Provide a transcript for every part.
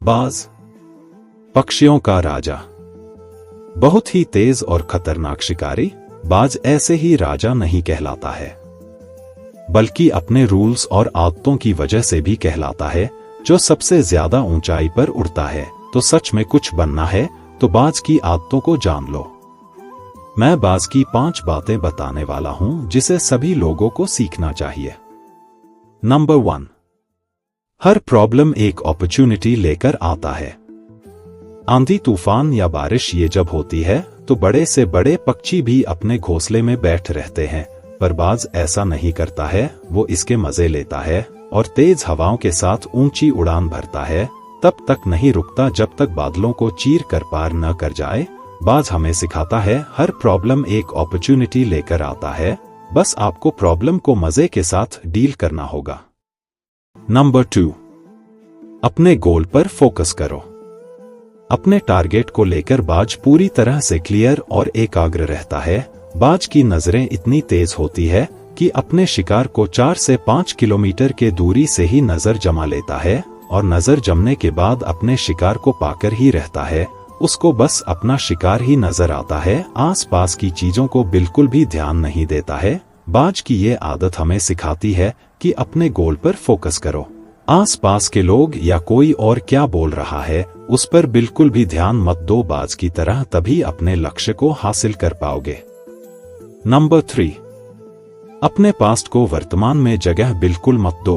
बाज, पक्षियों का राजा। बहुत ही तेज और खतरनाक शिकारी बाज ऐसे ही राजा नहीं कहलाता है, बल्कि अपने रूल्स और आदतों की वजह से भी कहलाता है, जो सबसे ज्यादा ऊंचाई पर उड़ता है। तो सच में कुछ बनना है तो बाज की आदतों को जान लो। मैं बाज की 5 बातें बताने वाला हूं जिसे सभी लोगों को सीखना चाहिए। नंबर 1, हर प्रॉब्लम एक अपॉर्चुनिटी लेकर आता है। आंधी तूफान या बारिश ये जब होती है तो बड़े से बड़े पक्षी भी अपने घोंसले में बैठ रहते हैं, पर बाज ऐसा नहीं करता है। वो इसके मजे लेता है और तेज हवाओं के साथ ऊंची उड़ान भरता है। तब तक नहीं रुकता जब तक बादलों को चीर कर पार न कर जाए। बाज हमें सिखाता है हर प्रॉब्लम एक अपॉर्चुनिटी लेकर आता है, बस आपको प्रॉब्लम को मजे के साथ डील करना होगा। नंबर 2, अपने गोल पर फोकस करो। अपने टारगेट को लेकर बाज पूरी तरह से क्लियर और एकाग्र रहता है। बाज की नजरें इतनी तेज होती है कि अपने शिकार को 4 से 5 किलोमीटर के दूरी से ही नजर जमा लेता है, और नजर जमने के बाद अपने शिकार को पाकर ही रहता है। उसको बस अपना शिकार ही नजर आता है, आसपास की चीजों को बिल्कुल भी ध्यान नहीं देता है। बाज की ये आदत हमें सिखाती है कि अपने गोल पर फोकस करो। आसपास के लोग या कोई और क्या बोल रहा है उस पर बिल्कुल भी ध्यान मत दो। बाज की तरह तभी अपने लक्ष्य को हासिल कर पाओगे। नंबर 3, अपने पास्ट को वर्तमान में जगह बिल्कुल मत दो।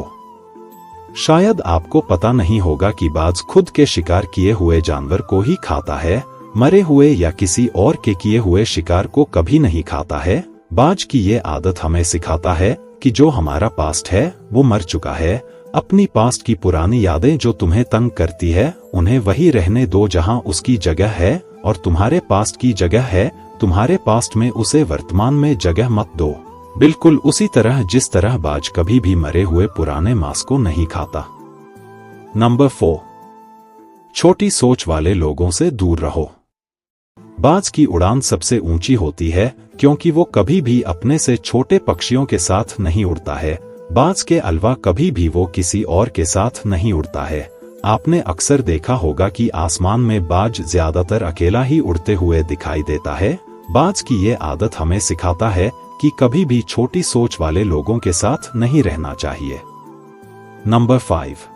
शायद आपको पता नहीं होगा कि बाज खुद के शिकार किए हुए जानवर को ही खाता है, मरे हुए या किसी और के किए हुए शिकार को कभी नहीं खाता है। बाज की ये आदत हमें सिखाता है कि जो हमारा पास्ट है वो मर चुका है। अपनी पास्ट की पुरानी यादें जो तुम्हें तंग करती है उन्हें वही रहने दो जहां उसकी जगह है, और तुम्हारे पास्ट की जगह है तुम्हारे पास्ट में, उसे वर्तमान में जगह मत दो। बिल्कुल उसी तरह जिस तरह बाज कभी भी मरे हुए पुराने मांस को नहीं खाता। नंबर 4, छोटी सोच वाले लोगों से दूर रहो। बाज की उड़ान सबसे ऊंची होती है क्योंकि वो कभी भी अपने से छोटे पक्षियों के साथ नहीं उड़ता है। बाज के अलावा कभी भी वो किसी और के साथ नहीं उड़ता है। आपने अक्सर देखा होगा कि आसमान में बाज ज्यादातर अकेला ही उड़ते हुए दिखाई देता है। बाज की ये आदत हमें सिखाता है कि कभी भी छोटी सोच वाले लोगों के साथ नहीं रहना चाहिए। नंबर 5,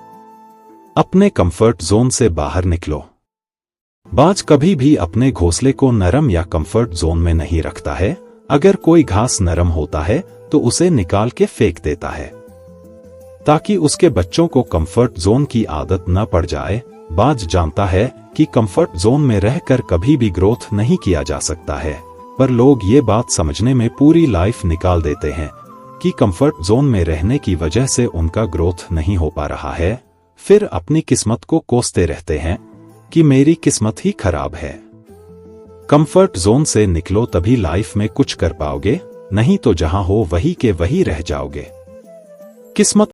अपने कंफर्ट जोन से बाहर निकलो। बाज कभी भी अपने घोंसले को नरम या कंफर्ट जोन में नहीं रखता है। अगर कोई घास नरम होता है तो उसे निकाल के फेंक देता है ताकि उसके बच्चों को कंफर्ट जोन की आदत न पड़ जाए। बाज जानता है कि कंफर्ट जोन में रहकर कभी भी ग्रोथ नहीं किया जा सकता है, पर लोग ये बात समझने में पूरी लाइफ निकाल देते हैं कि कंफर्ट जोन में रहने की वजह से उनका ग्रोथ नहीं हो पा रहा है। फिर अपनी किस्मत को कोसते रहते हैं कि मेरी किस्मत ही खराब है। कंफर्ट जोन से निकलो तभी लाइफ में कुछ कर पाओगे, नहीं तो जहां हो वहीं के वहीं रह जाओगे। किस्मत